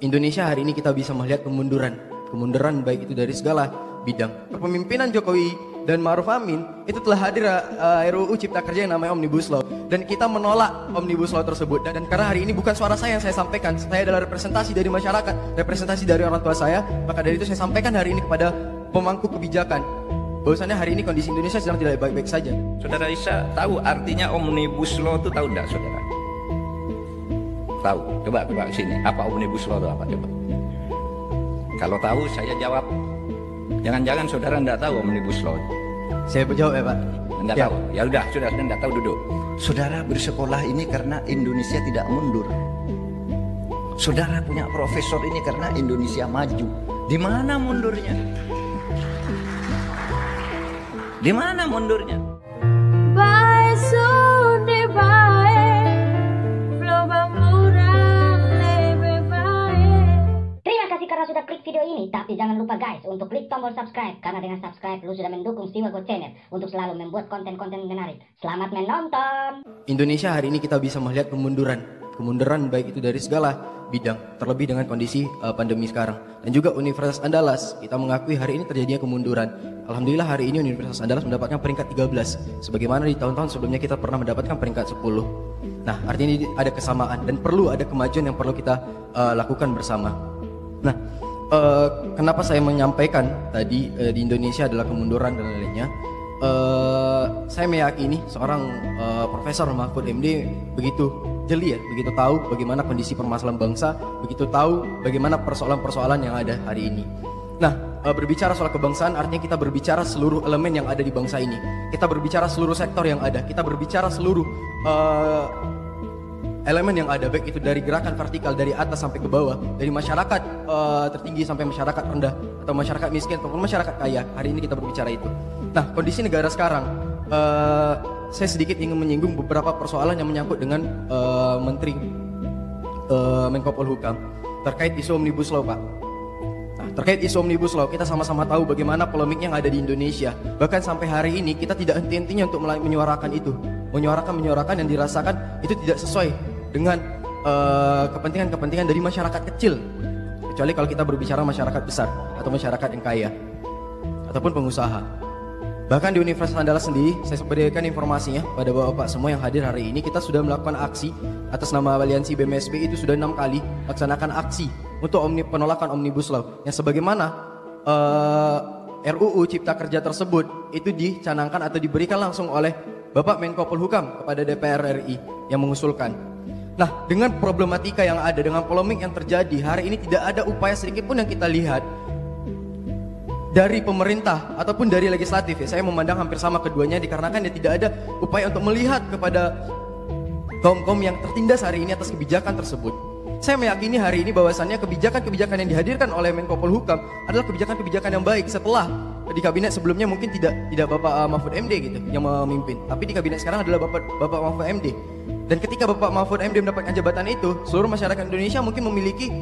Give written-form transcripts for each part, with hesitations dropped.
Indonesia hari ini kita bisa melihat kemunduran baik itu dari segala bidang. Kepemimpinan Jokowi dan Ma'ruf Amin itu telah hadir RUU Cipta Kerja yang namanya Omnibus Law, dan kita menolak Omnibus Law tersebut. Dan karena hari ini bukan suara saya yang saya sampaikan, saya adalah representasi dari masyarakat, representasi dari orang tua saya, maka dari itu saya sampaikan hari ini kepada pemangku kebijakan bahwasannya hari ini kondisi Indonesia sedang tidak baik-baik saja. Saudara Isa tahu artinya Omnibus Law itu tahu enggak saudara? Tahu? Coba sini. Apa Omnibus Law itu apa? Coba. Kalau tahu saya jawab. Jangan-jangan saudara enggak tahu Omnibus Law. Saya jawab ya Pak. Enggak tahu. Ya udah, sudah enggak tahu, duduk. Saudara bersekolah ini karena Indonesia tidak mundur. Saudara punya profesor ini karena Indonesia maju. Di mana mundurnya? Di mana mundurnya? Terima kasih karena sudah klik video ini, tapi jangan lupa guys untuk klik tombol subscribe, karena dengan subscribe lu sudah mendukung Siwago Channel untuk selalu membuat konten-konten menarik. Selamat menonton. Indonesia hari ini kita bisa melihat kemunduran baik itu dari segala bidang, terlebih dengan kondisi pandemi sekarang. Dan juga Universitas Andalas, kita mengakui hari ini terjadinya kemunduran. Alhamdulillah hari ini Universitas Andalas mendapatkan peringkat 13, sebagaimana di tahun-tahun sebelumnya kita pernah mendapatkan peringkat 10. Nah, artinya ini ada kesamaan dan perlu ada kemajuan yang perlu kita lakukan bersama. Nah, kenapa saya menyampaikan tadi di Indonesia adalah kemunduran dan lainnya? Saya meyakini seorang Profesor Mahfud MD begitu jeli ya, begitu tahu bagaimana kondisi permasalahan bangsa, begitu tahu bagaimana persoalan-persoalan yang ada hari ini. Nah, berbicara soal kebangsaan artinya kita berbicara seluruh elemen yang ada di bangsa ini. Kita berbicara seluruh sektor yang ada, kita berbicara seluruh elemen yang ada, baik itu dari gerakan vertikal dari atas sampai ke bawah, dari masyarakat tertinggi sampai masyarakat rendah, atau masyarakat miskin ataupun masyarakat kaya. Hari ini kita berbicara itu. Nah, kondisi negara sekarang, saya sedikit ingin menyinggung beberapa persoalan yang menyangkut dengan Menteri Menko Polhukam terkait isu Omnibus Law, Pak. Nah, terkait isu Omnibus Law, kita sama-sama tahu bagaimana polemik yang ada di Indonesia. Bahkan sampai hari ini kita tidak henti-hentinya untuk menyuarakan itu, menyuarakan yang dirasakan itu tidak sesuai dengan kepentingan-kepentingan dari masyarakat kecil. Kecuali kalau kita berbicara masyarakat besar atau masyarakat yang kaya ataupun pengusaha. Bahkan di Universitas Andalas sendiri, saya berikan informasinya pada bapak-bapak semua yang hadir hari ini, kita sudah melakukan aksi atas nama aliansi BMSB itu sudah 6 kali melaksanakan aksi untuk penolakan Omnibus Law, yang sebagaimana RUU Cipta Kerja tersebut itu dicanangkan atau diberikan langsung oleh Bapak Menko Polhukam kepada DPR RI yang mengusulkan. Nah, dengan problematika yang ada, dengan polemik yang terjadi, hari ini tidak ada upaya sedikit pun yang kita lihat dari pemerintah ataupun dari legislatif ya. Saya memandang hampir sama keduanya, dikarenakan tidak ada upaya untuk melihat kepada kaum-kaum yang tertindas hari ini atas kebijakan tersebut. Saya meyakini hari ini bahwasannya kebijakan-kebijakan yang dihadirkan oleh Menko Polhukam adalah kebijakan-kebijakan yang baik. Setelah di kabinet sebelumnya mungkin tidak Bapak Mahfud MD gitu yang memimpin, tapi di kabinet sekarang adalah Bapak Mahfud MD. Dan ketika Bapak Mahfud MD mendapatkan jabatan itu, seluruh masyarakat Indonesia mungkin memiliki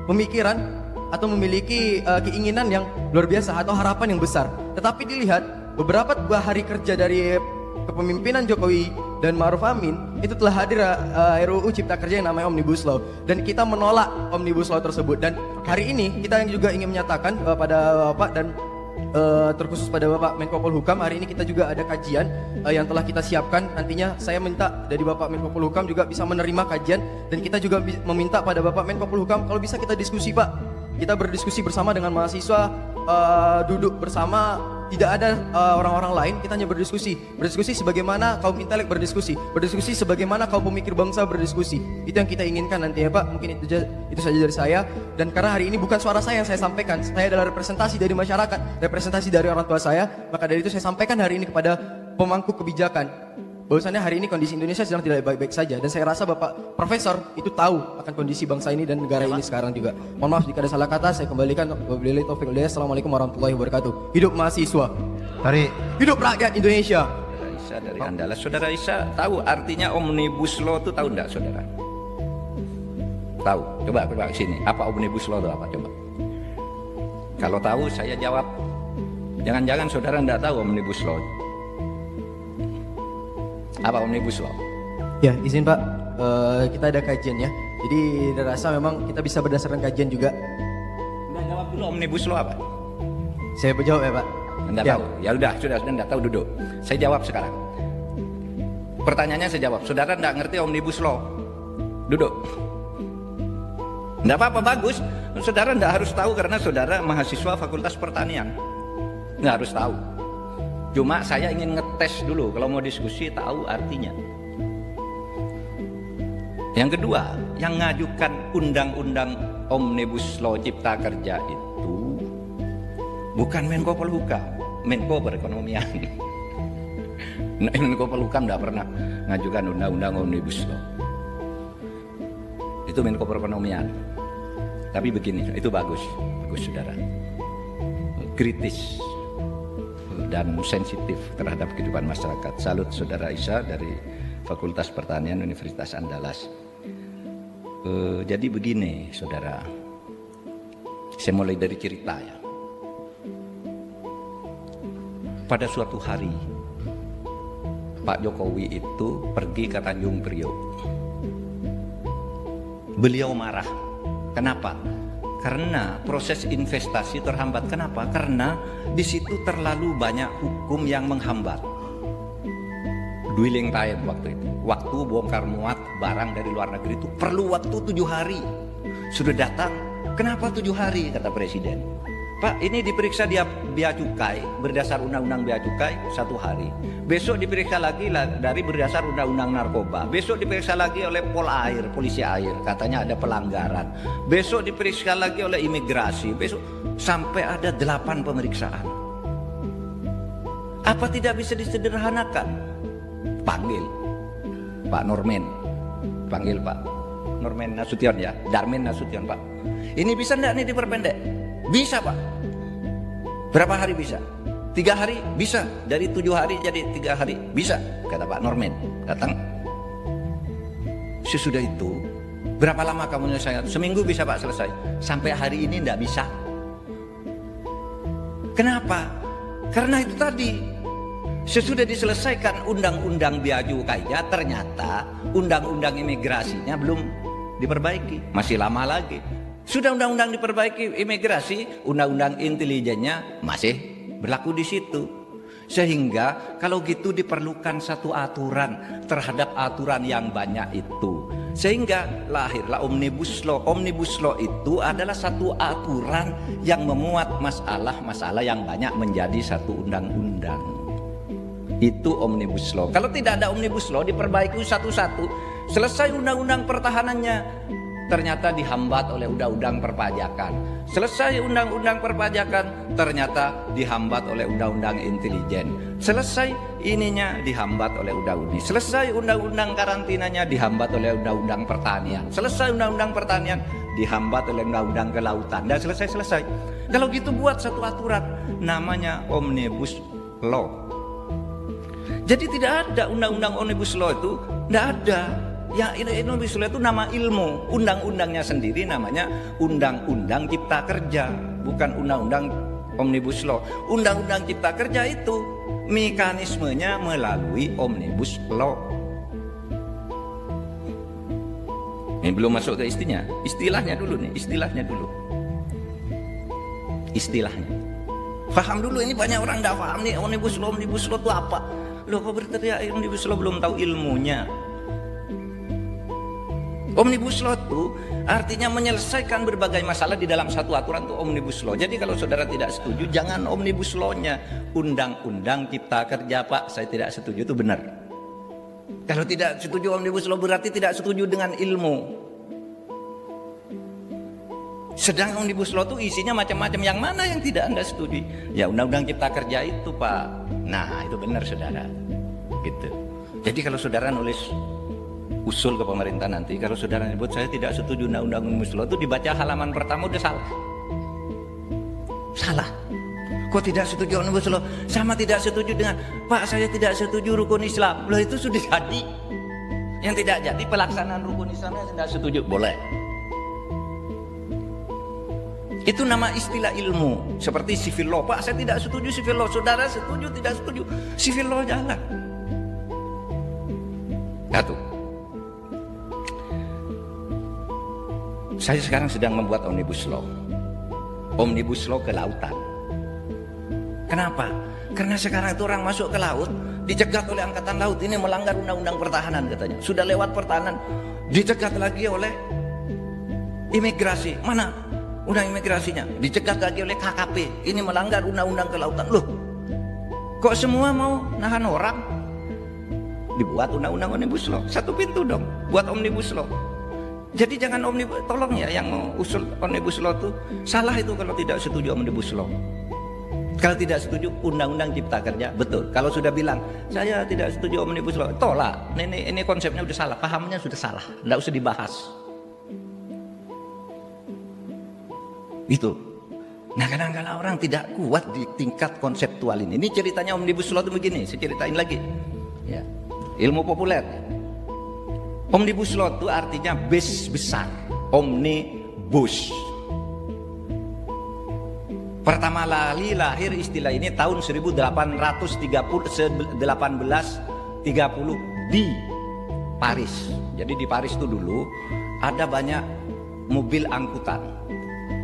pemikiran atau memiliki keinginan yang luar biasa atau harapan yang besar. Tetapi dilihat beberapa hari kerja dari kepemimpinan Jokowi dan Ma'ruf Amin itu telah hadir RUU Cipta Kerja yang namanya Omnibus Law, dan kita menolak Omnibus Law tersebut. Dan hari ini kita juga ingin menyatakan pada Bapak dan terkhusus pada Bapak Menko Polhukam, hari ini kita juga ada kajian yang telah kita siapkan. Nantinya saya minta dari Bapak Menko Polhukam juga bisa menerima kajian, dan kita juga meminta pada Bapak Menko Polhukam kalau bisa kita diskusi, Pak. Kita berdiskusi bersama dengan mahasiswa, duduk bersama, tidak ada orang-orang lain, kita hanya berdiskusi sebagaimana kaum intelek berdiskusi sebagaimana kaum pemikir bangsa berdiskusi. Itu yang kita inginkan nanti ya Pak. Mungkin itu saja dari saya. Dan karena hari ini bukan suara saya yang saya sampaikan, saya adalah representasi dari masyarakat, representasi dari orang tua saya, maka dari itu saya sampaikan hari ini kepada pemangku kebijakan bahwasannya hari ini kondisi Indonesia sedang tidak baik-baik saja. Dan saya rasa Bapak Profesor itu tahu akan kondisi bangsa ini dan negara ini sekarang juga. Mohon maaf jika ada salah kata, saya kembalikan. Wabillahi taufiq wal hidayah. Assalamualaikum warahmatullahi wabarakatuh. Hidup mahasiswa. Hidup rakyat Indonesia. Isa dari Andalas. Saudara Isa tahu artinya Omnibus Law itu tahu enggak saudara? Tahu? Coba sini. Apa Omnibus Law itu apa? Coba. Kalau tahu saya jawab. Jangan-jangan saudara enggak tahu Omnibus Law. Apa Omnibus Law? Ya, izin Pak, kita ada kajian ya. Jadi rasa memang kita bisa berdasarkan kajian juga. Nggak jawab dulu omnibus law apa? Saya jawab ya Pak. Anda tahu? Ya udah, sudah Anda tahu, duduk. Saya jawab sekarang. Pertanyaannya saya jawab. Saudara enggak ngerti omnibus law? Duduk. Enggak apa-apa, bagus. Saudara enggak harus tahu karena saudara mahasiswa Fakultas Pertanian. Enggak harus tahu. Cuma saya ingin ngetes dulu, kalau mau diskusi tahu artinya. Yang kedua, yang ngajukan undang-undang omnibus law cipta kerja itu bukan Menko Polhukam, Menko Perekonomian. Menko Polhukam tidak pernah ngajukan undang-undang omnibus law. Itu Menko Perekonomian. Tapi begini, itu bagus saudara. Kritis dan sensitif terhadap kehidupan masyarakat. Salut saudara Isa dari Fakultas Pertanian Universitas Andalas. Jadi begini saudara, saya mulai dari cerita ya. Pada suatu hari Pak Jokowi itu pergi ke Tanjung Priok. Beliau marah. Kenapa? Karena proses investasi terhambat. Kenapa? Karena di situ terlalu banyak hukum yang menghambat. Dwelling time waktu itu. Waktu bongkar muat barang dari luar negeri itu perlu waktu 7 hari. Sudah datang. Kenapa 7 hari? Kata Presiden. Pak, ini diperiksa dia bea cukai berdasar undang-undang bea cukai 1 hari. Besok diperiksa lagi dari berdasar undang-undang narkoba. Besok diperiksa lagi oleh polisi air, katanya ada pelanggaran. Besok diperiksa lagi oleh imigrasi. Besok sampai ada 8 pemeriksaan. Apa tidak bisa disederhanakan? Panggil Pak Norman. Panggil Pak Norman Nasution ya, Darmin Nasution Pak. Ini bisa enggak nih diperpendek? Bisa Pak. Berapa hari bisa? 3 hari bisa. Dari 7 hari jadi 3 hari bisa, kata Pak Norman. Datang. Sesudah itu berapa lama kamu menyelesaikan? Seminggu bisa Pak selesai. Sampai hari ini enggak bisa. Kenapa? Karena itu tadi, sesudah diselesaikan undang-undang bea cukainya, ternyata undang-undang imigrasinya belum diperbaiki, masih lama lagi. Sudah undang-undang diperbaiki imigrasi, undang-undang intelijennya masih berlaku di situ. Sehingga kalau gitu diperlukan satu aturan terhadap aturan yang banyak itu. Sehingga lahirlah Omnibus Law. Omnibus Law itu adalah satu aturan yang memuat masalah-masalah yang banyak menjadi satu undang-undang. Itu Omnibus Law. Kalau tidak ada Omnibus Law, diperbaiki satu-satu, selesai undang-undang pertahanannya, ternyata dihambat oleh undang-undang perpajakan. Selesai undang-undang perpajakan, ternyata dihambat oleh undang-undang intelijen. Selesai ininya dihambat oleh undang-undang. Selesai undang-undang karantinanya dihambat oleh undang-undang pertanian. Selesai undang-undang pertanian dihambat oleh undang-undang kelautan. Dan selesai. Kalau gitu buat satu aturan, namanya Omnibus Law. Jadi tidak ada undang-undang Omnibus Law itu, tidak ada. Ya, Omnibus Law itu nama ilmu. Undang-undangnya sendiri namanya Undang-Undang Cipta Kerja, bukan Undang-Undang Omnibus Law. Undang-Undang Cipta Kerja itu mekanismenya melalui Omnibus Law. Ini belum masuk ke istilahnya dulu nih, istilahnya. Faham dulu, ini banyak orang tidak paham nih Omnibus Law itu apa? Loh, kok berteriak Omnibus Law belum tahu ilmunya? Omnibus Law itu artinya menyelesaikan berbagai masalah di dalam satu aturan, itu Omnibus Law. Jadi kalau saudara tidak setuju, jangan Omnibus Law-nya. Undang-undang Cipta Kerja, Pak, saya tidak setuju, itu benar. Kalau tidak setuju Omnibus Law berarti tidak setuju dengan ilmu. Sedang Omnibus Law itu isinya macam-macam. Yang mana yang tidak Anda setuju? Ya Undang-Undang Cipta Kerja itu, Pak. Nah, itu benar saudara. Gitu. Jadi kalau saudara nulis usul ke pemerintah nanti, kalau saudara nyebut saya tidak setuju undang-undang Omnibus Law, itu dibaca halaman pertama udah salah. Salah. Kok tidak setuju Omnibus Law? Sama tidak setuju dengan Pak, saya tidak setuju rukun Islam. Loh, itu sudah jadi. Yang tidak jadi pelaksanaan rukun Islamnya tidak setuju. Boleh. Itu nama istilah ilmu. Seperti civil law. Pak, saya tidak setuju civil law. Saudara setuju, tidak setuju, civil law jalan. Satu. Saya sekarang sedang membuat Omnibus Law. Omnibus Law kelautan. Kenapa? Karena sekarang itu orang masuk ke laut dicegat oleh Angkatan Laut, ini melanggar undang-undang pertahanan katanya. Sudah lewat pertahanan, dicegat lagi oleh imigrasi. Mana undang imigrasinya? Dicegat lagi oleh KKP, ini melanggar undang-undang kelautan. Loh, kok semua mau nahan orang? Dibuat undang-undang Omnibus Law. Satu pintu dong, buat Omnibus Law. Jadi jangan Omnibus, tolong ya yang mau usul Omnibus Law tuh salah itu kalau tidak setuju Omnibus Law. Kalau tidak setuju Undang-Undang Cipta Kerja, betul. Kalau sudah bilang saya tidak setuju Omnibus Law, tolak. Ini konsepnya sudah salah, pahamnya sudah salah, tidak usah dibahas. Itu. Nah, kadang-kadang orang tidak kuat di tingkat konseptual ini. Ini ceritanya Omnibus Law itu begini, saya ceritain lagi. Ya, ilmu populer. Omnibus Law itu artinya base besar, omnibus. Pertama kali lahir istilah ini tahun 1830 di Paris. Jadi di Paris itu dulu ada banyak mobil angkutan.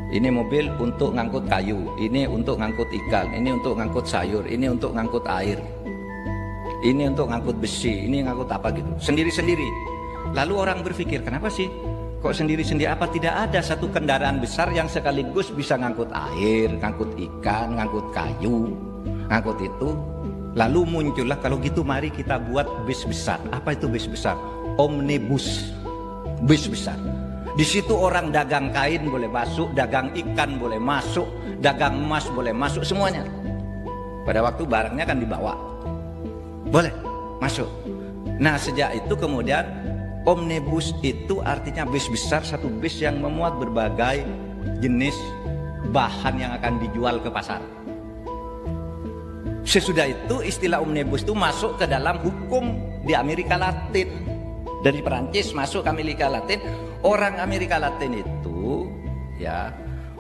Ini mobil untuk ngangkut kayu, ini untuk ngangkut ikan, ini untuk ngangkut sayur, ini untuk ngangkut air, ini untuk ngangkut besi, ini ngangkut apa gitu, sendiri-sendiri. Lalu orang berpikir, kenapa sih kok sendiri-sendiri? Apa tidak ada satu kendaraan besar yang sekaligus bisa ngangkut air, ngangkut ikan, ngangkut kayu, ngangkut itu? Lalu muncullah, kalau gitu mari kita buat bis besar. Apa itu bis besar? Omnibus, bis besar. Di situ orang dagang kain boleh masuk, dagang ikan boleh masuk, dagang emas boleh masuk, semuanya. Pada waktu barangnya kan dibawa, boleh masuk. Nah, sejak itu kemudian Omnibus itu artinya bis besar, satu bis yang memuat berbagai jenis bahan yang akan dijual ke pasar. Sesudah itu istilah omnibus itu masuk ke dalam hukum di Amerika Latin. Dari Perancis masuk ke Amerika Latin. Orang Amerika Latin itu, ya,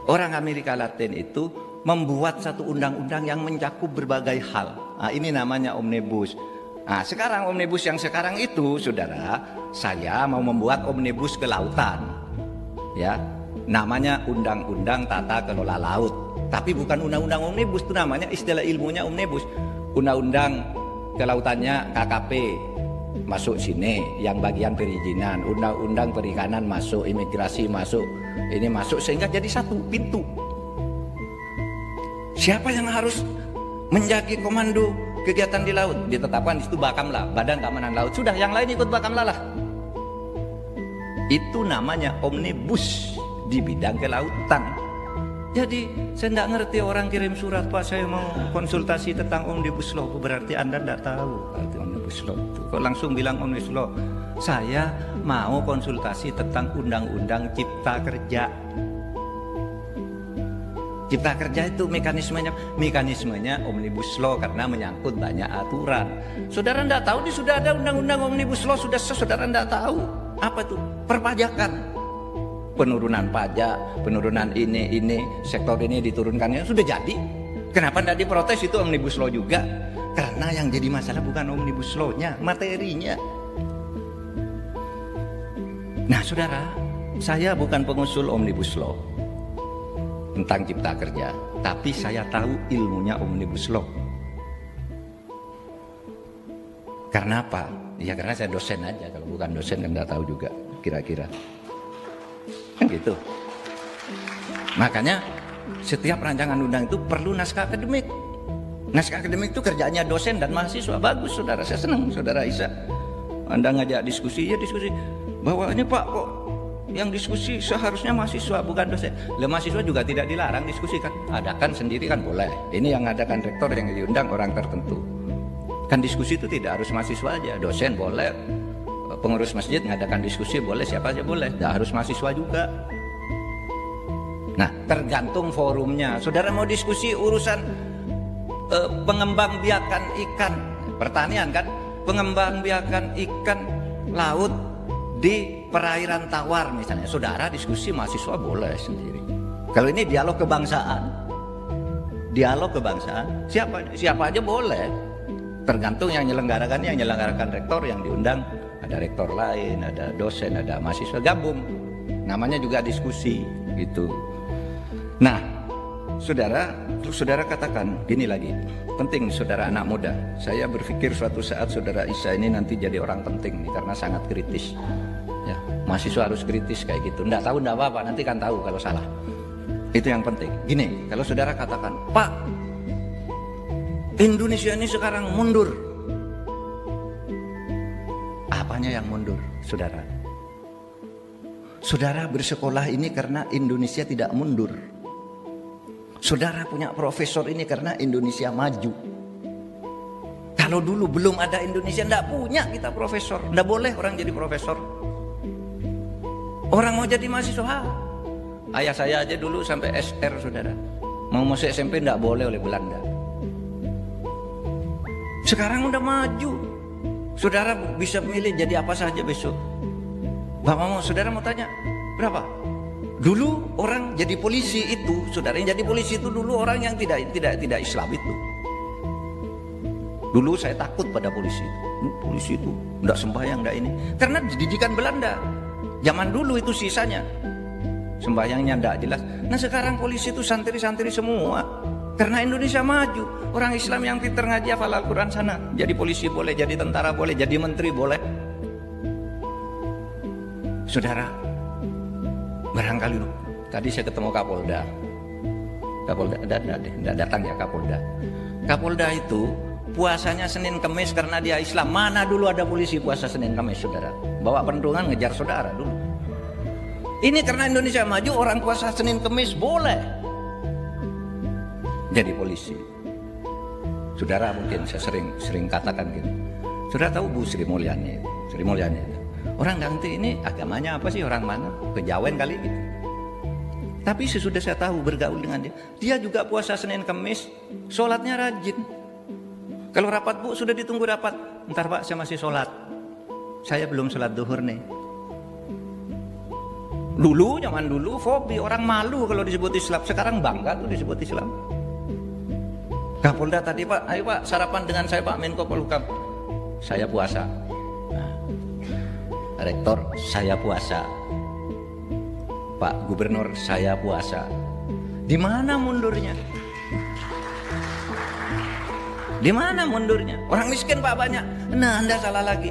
orang Amerika Latin itu membuat satu undang-undang yang mencakup berbagai hal. Nah, ini namanya omnibus. Nah, sekarang omnibus yang sekarang itu, saudara, saya mau membuat omnibus kelautan, ya, namanya Undang-Undang Tata Kelola Laut. Tapi bukan undang-undang omnibus, itu namanya istilah ilmunya omnibus. Undang-undang kelautannya KKP masuk sini, yang bagian perizinan, undang-undang perikanan masuk, imigrasi masuk, ini masuk, sehingga jadi satu pintu. Siapa yang harus menjadi komando kegiatan di laut? Ditetapkan di situ Bakamla, Badan Keamanan Laut. Sudah, yang lain ikut Bakamla lah. Itu namanya omnibus di bidang kelautan. Jadi saya tidak ngerti orang kirim surat, Pak saya mau konsultasi tentang Omnibus Law. Berarti Anda tidak tahu arti Omnibus Law itu. Kok langsung bilang Omnibus Law? Saya mau konsultasi tentang Undang-Undang Cipta Kerja. Cipta Kerja itu mekanismenya Omnibus Law karena menyangkut banyak aturan. Saudara tidak tahu, sudah ada Undang-Undang Omnibus Law, sudah saudara tidak tahu. Apa itu? Perpajakan. Penurunan pajak, penurunan ini, sektor ini diturunkan, sudah jadi. Kenapa tidak diprotes? Itu Omnibus Law juga. Karena yang jadi masalah bukan Omnibus Law-nya, materinya. Nah, saudara, saya bukan pengusul Omnibus Law tentang Cipta Kerja, tapi saya tahu ilmunya Omnibus Law. Karena apa? Ya karena saya dosen aja. Kalau bukan dosen kan tidak tahu juga kira-kira. Kan gitu. Makanya setiap rancangan undang itu perlu naskah akademik. Naskah akademik itu kerjanya dosen dan mahasiswa. Bagus, saudara, saya senang, saudara Isa. Anda ngajak diskusi, ya diskusi. Bahwa ini Pak, kok yang diskusi seharusnya mahasiswa bukan dosen. Lah mahasiswa juga tidak dilarang diskusi kan. Adakan sendiri kan boleh. Ini yang adakan rektor yang diundang orang tertentu. Kan diskusi itu tidak harus mahasiswa aja, dosen boleh. Pengurus masjid mengadakan diskusi boleh, siapa aja boleh, tidak harus mahasiswa juga. Nah, tergantung forumnya. Saudara mau diskusi urusan pengembangbiakan ikan, pertanian kan, pengembangbiakan ikan laut di perairan tawar misalnya, saudara diskusi mahasiswa boleh sendiri. Kalau ini dialog kebangsaan, siapa aja boleh. Tergantung yang menyelenggarakan rektor yang diundang. Ada rektor lain, ada dosen, ada mahasiswa gabung. Namanya juga diskusi gitu. Nah, saudara, terus saudara katakan gini lagi, penting saudara anak muda. Saya berpikir suatu saat saudara Isa ini nanti jadi orang penting nih, karena sangat kritis. Ya, mahasiswa harus kritis kayak gitu. Nggak tahu nggak apa-apa, nanti kan tahu kalau salah. Itu yang penting. Gini, kalau saudara katakan, Pak, Indonesia ini sekarang mundur. Apanya yang mundur, saudara? Saudara bersekolah ini karena Indonesia tidak mundur. Saudara punya profesor ini karena Indonesia maju. Kalau dulu belum ada Indonesia, enggak punya kita profesor. Enggak boleh orang jadi profesor. Orang mau jadi mahasiswa. Ayah saya aja dulu sampai SR, saudara. Mau masuk SMP enggak boleh oleh Belanda. Sekarang udah maju. Saudara bisa memilih jadi apa saja besok. Saudara mau tanya, berapa? Dulu orang jadi polisi itu, saudara yang jadi polisi itu dulu orang yang tidak Islam itu. Dulu saya takut pada polisi. Polisi itu enggak sembahyang, enggak ini. Karena didikan Belanda. Zaman dulu itu sisanya. Sembahyangnya enggak jelas. Nah sekarang polisi itu santri-santri semua. Karena Indonesia maju. Orang Islam yang pintar ngaji hafal Al-Quran sana. Jadi polisi boleh, jadi tentara boleh, jadi menteri boleh. Saudara, barangkali tadi saya ketemu Kapolda. Kapolda datang ya Kapolda. Kapolda itu puasanya Senin Kemis karena dia Islam. Mana dulu ada polisi puasa Senin Kemis, saudara? Bawa pentungan ngejar saudara dulu. Ini karena Indonesia maju, orang puasa Senin Kemis boleh jadi polisi. Saudara, mungkin saya sering katakan gini. Saudara tahu Bu Sri Mulyani? Sri Mulyani itu. Orang ganti ini agamanya apa sih, orang mana? Kejawen kali gitu. Tapi sesudah saya tahu bergaul dengan dia juga puasa Senin Kemis, sholatnya rajin. Kalau rapat, Bu, sudah ditunggu rapat. Ntar Pak, saya masih sholat. Saya belum sholat duhur nih. Dulu, zaman dulu, fobi. Orang malu kalau disebut Islam. Sekarang bangga tuh disebut Islam. Kapolda tadi, Pak, ayo Pak, sarapan dengan saya Pak Menko Polhukam. Saya puasa. Nah, Rektor, saya puasa. Pak Gubernur, saya puasa. Di mana mundurnya? Di mana mundurnya? Orang miskin Pak banyak. Nah, Anda salah lagi.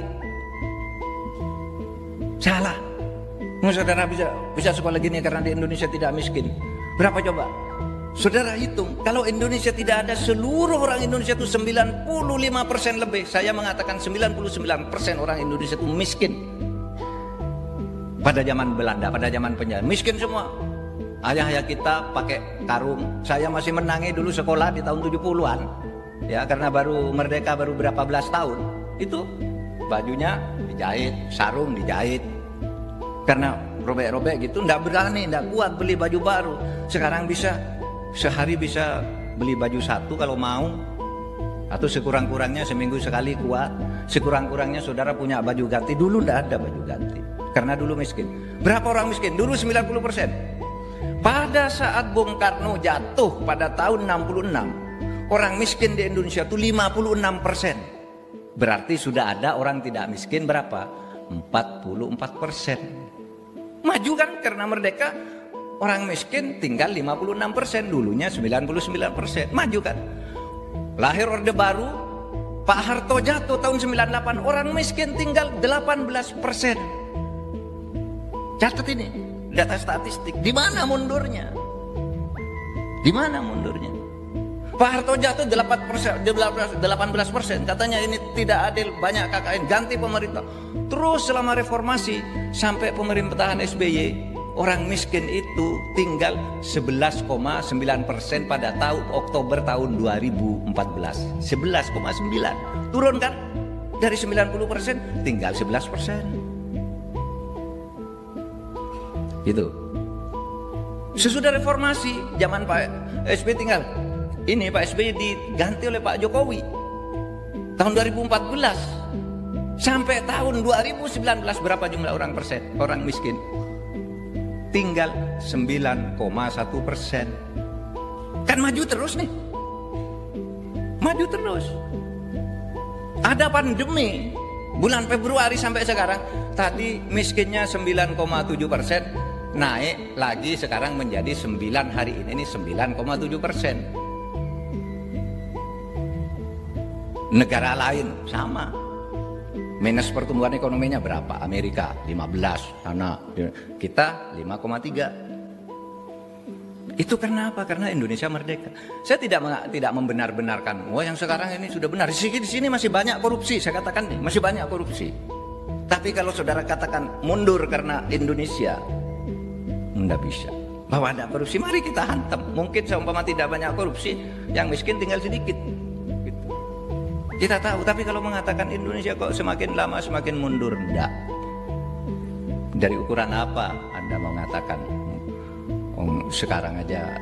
Salah. Saudara bisa sekolah gini karena di Indonesia tidak miskin. Berapa coba? Saudara hitung, kalau Indonesia tidak ada, seluruh orang Indonesia itu 95% lebih. Saya mengatakan 99% orang Indonesia itu miskin. Pada zaman Belanda, pada zaman penjara, miskin semua. Ayah-ayah kita pakai karung. Saya masih menangi dulu sekolah di tahun 70-an. Ya, karena baru merdeka baru berapa belas tahun. Itu bajunya dijahit, sarung dijahit. Karena robek-robek gitu, enggak berani, enggak kuat beli baju baru. Sekarang bisa sehari bisa beli baju satu kalau mau. Atau sekurang-kurangnya seminggu sekali kuat. Sekurang-kurangnya saudara punya baju ganti. Dulu enggak ada baju ganti. Karena dulu miskin. Berapa orang miskin? Dulu 90%. Pada saat Bung Karno jatuh pada tahun 66, orang miskin di Indonesia itu 56%. Berarti sudah ada orang tidak miskin berapa? 44%. Maju kan karena merdeka, orang miskin tinggal 56%, dulunya 99%. Maju kan? Lahir Orde Baru, Pak Harto jatuh tahun 98, orang miskin tinggal 18%. Catat ini data statistik. Di mana mundurnya? Di mana mundurnya? Pak Harto jatuh 18%. Katanya ini tidak adil, banyak KKN, ganti pemerintah. Terus selama reformasi sampai pemerintahan SBY, orang miskin itu tinggal 11,9% pada tahun Oktober tahun 2014. 11,9. Turun kan? Dari 90% tinggal 11%. Gitu. Sesudah reformasi zaman Pak SBY tinggal ini, Pak SBY diganti oleh Pak Jokowi tahun 2014 sampai tahun 2019 berapa jumlah orang miskin? Tinggal 9,1%. Kan maju terus nih. Maju terus. Ada pandemi bulan Februari sampai sekarang, tadi miskinnya 9,7%, naik lagi sekarang menjadi 9 hari ini 9,7%. Negara lain sama. Minus pertumbuhan ekonominya berapa? Amerika 15, sana kita 5,3. Itu karena apa? Karena Indonesia merdeka. Saya tidak membenar-benarkan. Wah, yang sekarang ini sudah benar. Di sini masih banyak korupsi. Saya katakan nih, masih banyak korupsi. Tapi kalau saudara katakan mundur karena Indonesia, enggak bisa. Bahwa ada korupsi, mari kita hantam. Mungkin seumpama tidak banyak korupsi, yang miskin tinggal sedikit. Gitu. Kita tahu. Tapi kalau mengatakan Indonesia kok semakin lama semakin mundur, enggak. Dari ukuran apa Anda mengatakan? Sekarang aja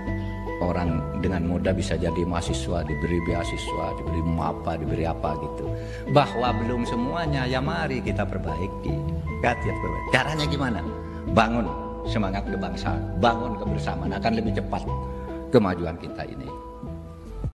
orang dengan mudah bisa jadi mahasiswa, diberi beasiswa, diberi apa, diberi apa gitu. Bahwa belum semuanya, ya mari kita perbaiki. Caranya gimana? Bangun semangat kebangsaan, bangun kebersamaan, akan lebih cepat kemajuan kita ini.